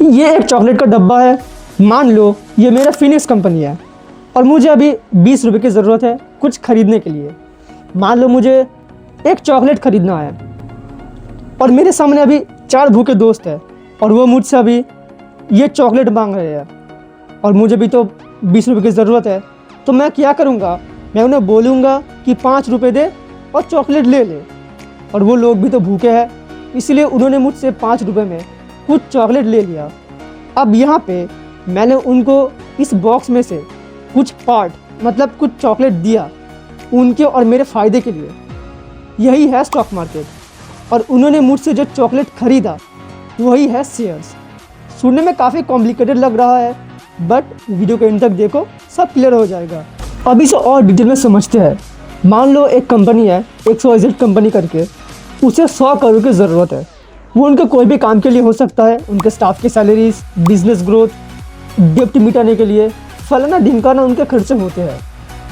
ये एक चॉकलेट का डब्बा है। मान लो ये मेरा फिनिक्स कंपनी है और मुझे अभी 20 रुपये की ज़रूरत है कुछ ख़रीदने के लिए। मान लो मुझे एक चॉकलेट ख़रीदना है और मेरे सामने अभी 4 भूखे दोस्त हैं और वो मुझसे अभी ये चॉकलेट मांग रहे हैं और मुझे भी तो 20 रुपये की ज़रूरत है। तो मैं क्या करूँगा, मैं उन्हें बोलूँगा कि 5 रुपये दे और चॉकलेट ले ले। और वो लोग भी तो भूखे हैं, इसलिए उन्होंने मुझसे 5 रुपये में कुछ चॉकलेट ले लिया। अब यहाँ पे मैंने उनको इस बॉक्स में से कुछ पार्ट मतलब कुछ चॉकलेट दिया उनके और मेरे फ़ायदे के लिए। यही है स्टॉक मार्केट। और उन्होंने मुझसे जो चॉकलेट ख़रीदा वही है शेयर्स। सुनने में काफ़ी कॉम्प्लिकेटेड लग रहा है, बट वीडियो को एंड तक देखो, सब क्लियर हो जाएगा। अब इसे और डिटेल में समझते हैं। मान लो एक कंपनी है XYZ कंपनी करके, उसे 100 करोड़ की ज़रूरत है। वो उनके कोई भी काम के लिए हो सकता है, उनके स्टाफ की सैलरीज, बिजनेस ग्रोथ, डेप्ट मिटाने के लिए, फलाना ढिमकाना उनके खर्चे होते हैं।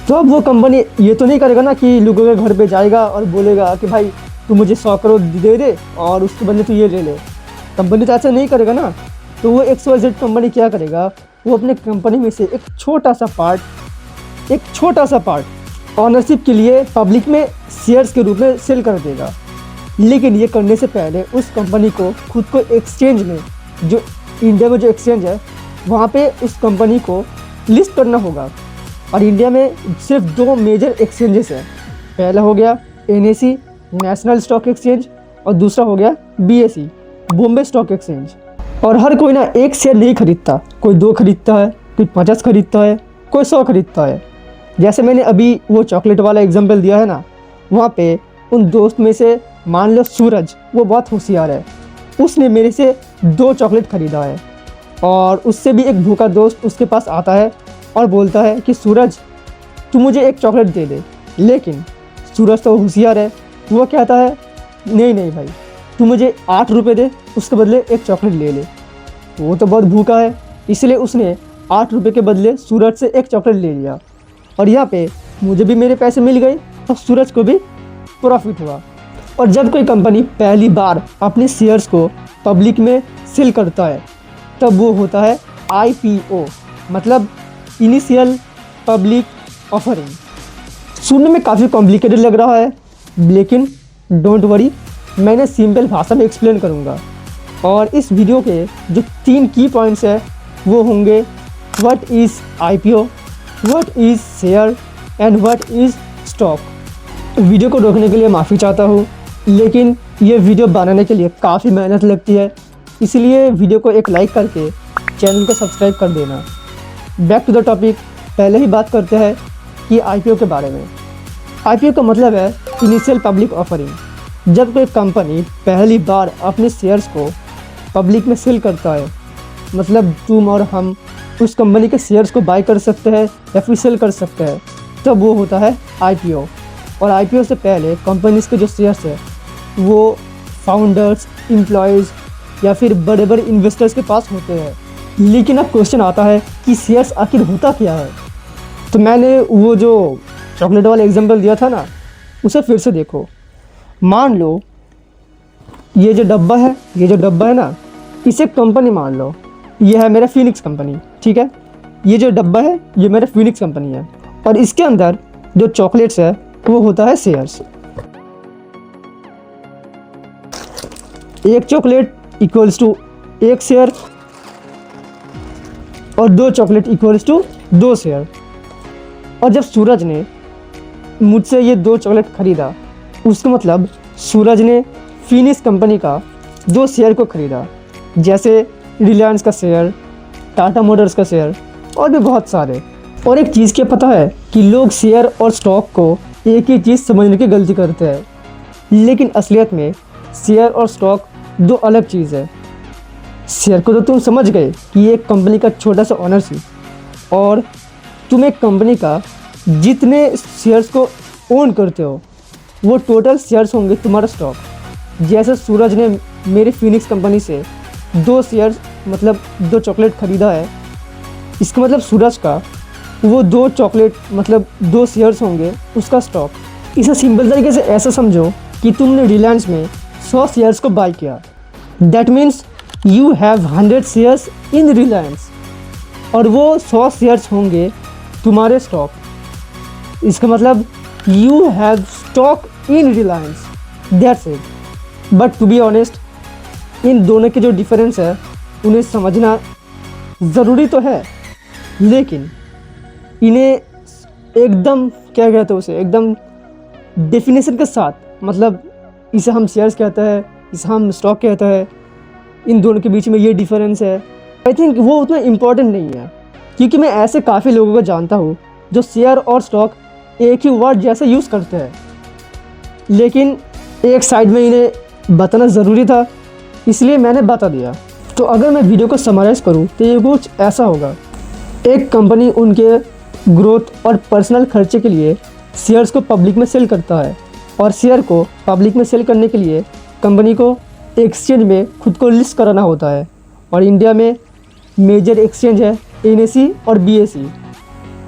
तो अब वो कंपनी ये तो नहीं करेगा ना कि लोगों के घर पे जाएगा और बोलेगा कि भाई तू मुझे 100 करोड़ दे दे और उसके बदले तू ये ले ले। कंपनी तो ऐसा नहीं करेगा ना। तो वो XYZ कंपनी क्या करेगा, वो अपने कंपनी में से एक छोटा सा पार्ट ऑनरशिप के लिए पब्लिक में शेयर्स के रूप में सेल कर देगा। लेकिन ये करने से पहले उस कंपनी को खुद को एक्सचेंज में, जो इंडिया में जो एक्सचेंज है वहाँ पे उस कंपनी को लिस्ट करना होगा। और इंडिया में सिर्फ 2 मेजर एक्सचेंजेस हैं। पहला हो गया NSE नेशनल स्टॉक एक्सचेंज और दूसरा हो गया BSE बॉम्बे स्टॉक एक्सचेंज। और हर कोई ना एक शेयर नहीं खरीदता, कोई 2 खरीदता है, कोई 50 खरीदता है, कोई 100 खरीदता है। जैसे मैंने अभी वो चॉकलेट वाला एग्जांपल दिया है ना, वहाँ पे उन दोस्त में से मान लो सूरज, वो बहुत होशियार है, उसने मेरे से 2 चॉकलेट ख़रीदा है। और उससे भी एक भूखा दोस्त उसके पास आता है और बोलता है कि सूरज तू मुझे एक चॉकलेट दे दे। लेकिन सूरज तो होशियार है, वो कहता है नहीं नहीं भाई, तू मुझे 8 रुपये दे, उसके बदले एक चॉकलेट ले ले। वो तो बहुत भूखा है, इसलिए उसने 8 रुपये के बदले सूरज से एक चॉकलेट ले लिया। और यहाँ पे मुझे भी मेरे पैसे मिल गए और सूरज को भी प्रॉफिट हुआ। और जब कोई कंपनी पहली बार अपने शेयर्स को पब्लिक में सेल करता है तब वो होता है IPO, मतलब इनिशियल पब्लिक ऑफरिंग। सुनने में काफ़ी कॉम्प्लिकेटेड लग रहा है, लेकिन डोंट वरी, मैंने सिंपल भाषा में एक्सप्लेन करूँगा। और इस वीडियो के जो 3 की पॉइंट्स हैं वो होंगे what is IPO, what is share and what is stock. Video को रोकने के लिए माफ़ी चाहता हूँ, लेकिन ये वीडियो बनाने के लिए काफ़ी मेहनत लगती है, इसलिए वीडियो को एक लाइक करके चैनल को सब्सक्राइब कर देना। बैक टू द टॉपिक, पहले ही बात करते हैं कि IPO के बारे में। IPO का मतलब है इनिशियल पब्लिक ऑफरिंग। जब कोई कंपनी पहली बार अपने शेयर्स को पब्लिक में सेल करता है, मतलब तुम और हम उस कंपनी के शेयर्स को बाय कर सकते हैं या फिर सेल कर सकते हैं, तब वो होता है IPO। और IPO से पहले कंपनीज के जो शेयर्स है वो फाउंडर्स, एम्प्लॉयज़ या फिर बड़े बड़े इन्वेस्टर्स के पास होते हैं। लेकिन अब क्वेश्चन आता है कि शेयर्स आखिर होता क्या है। तो मैंने वो जो चॉकलेट वाला एग्जांपल दिया था ना, उसे फिर से देखो। मान लो ये जो डब्बा है ना, इसे कंपनी मान लो, ये है मेरा फिनिक्स कंपनी, ठीक है। ये जो डब्बा है ये मेरा फिनिक्स कंपनी है और इसके अंदर जो चॉकलेट्स है वो होता है शेयर्स। एक चॉकलेट इक्वल्स टू 1 शेयर और 2 चॉकलेट इक्वल्स टू 2 शेयर। और जब सूरज ने मुझसे ये 2 चॉकलेट ख़रीदा, उसका मतलब सूरज ने फिनिक्स कंपनी का 2 शेयर को ख़रीदा, जैसे रिलायंस का शेयर, टाटा मोटर्स का शेयर और भी बहुत सारे। और एक चीज़ क्या पता है कि लोग शेयर और स्टॉक को एक ही चीज़ समझने की गलती करते हैं, लेकिन असलियत में शेयर और स्टॉक 2 अलग चीज़ है। शेयर को तो तुम समझ गए कि ये एक कंपनी का छोटा सा ओनरशिप, और तुम एक कंपनी का जितने शेयर्स को ओन करते हो वो टोटल शेयर्स होंगे तुम्हारा स्टॉक। जैसे सूरज ने मेरे फिनिक्स कंपनी से 2 शेयर्स मतलब 2 चॉकलेट ख़रीदा है, इसका मतलब सूरज का वो 2 चॉकलेट मतलब 2 शेयर्स होंगे उसका स्टॉक। इसे सिंपल तरीके से ऐसा समझो कि तुमने रिलायंस में 100 शेयर्स को बाय किया। That means you have 100 shares in Reliance, और वो 100 शेयर्स होंगे तुम्हारे स्टॉक। इसका मतलब you have stock in Reliance, that's it. But to be honest, इन दोनों के जो डिफरेंस है उन्हें समझना ज़रूरी तो है, लेकिन इन्हें एकदम क्या कहते हैं उसे, एकदम डेफिनेशन के साथ, मतलब इसे हम शेयर्स कहते हैं, इसे हम स्टॉक कहते हैं, इन दोनों के बीच में ये डिफरेंस है। आई थिंक वो उतना इम्पोर्टेंट नहीं है, क्योंकि मैं ऐसे काफ़ी लोगों को जानता हूँ जो शेयर और स्टॉक एक ही वर्ड जैसे यूज़ करते हैं, लेकिन एक साइड में इन्हें बताना ज़रूरी था, इसलिए मैंने बता दिया। तो अगर मैं वीडियो को समराइज़ करूँ तो ये कुछ ऐसा होगा। एक कंपनी उनके ग्रोथ और पर्सनल खर्चे के लिए शेयर्स को पब्लिक में सेल करता है, और शेयर को पब्लिक में सेल करने के लिए कंपनी को एक्सचेंज में खुद को लिस्ट कराना होता है। और इंडिया में मेजर एक्सचेंज है NSE और BSE।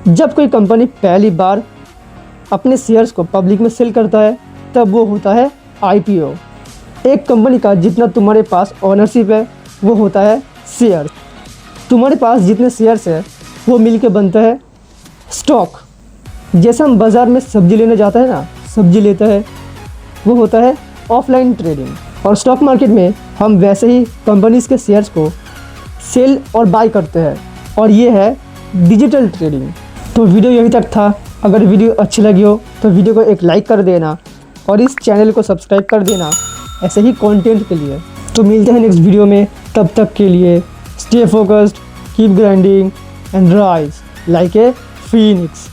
जब कोई कंपनी पहली बार अपने शेयर्स को पब्लिक में सेल करता है तब वो होता है IPO। एक कंपनी का जितना तुम्हारे पास ओनरशिप है वो होता है शेयर। तुम्हारे पास जितने शेयर्स है वो मिलके बनता है स्टॉक। जैसे हम बाज़ार में सब्जी लेने जाते हैं ना, सब्जी लेता है, वो होता है ऑफलाइन ट्रेडिंग। और स्टॉक मार्केट में हम वैसे ही कंपनीज़ के शेयर्स को सेल और बाय करते हैं, और ये है डिजिटल ट्रेडिंग। तो वीडियो यहीं तक था। अगर वीडियो अच्छी लगी हो तो वीडियो को एक लाइक कर देना और इस चैनल को सब्सक्राइब कर देना ऐसे ही कंटेंट के लिए। तो मिलते हैं नेक्स्ट वीडियो में, तब तक के लिए stay focused, keep grinding and rise like a Phoenix.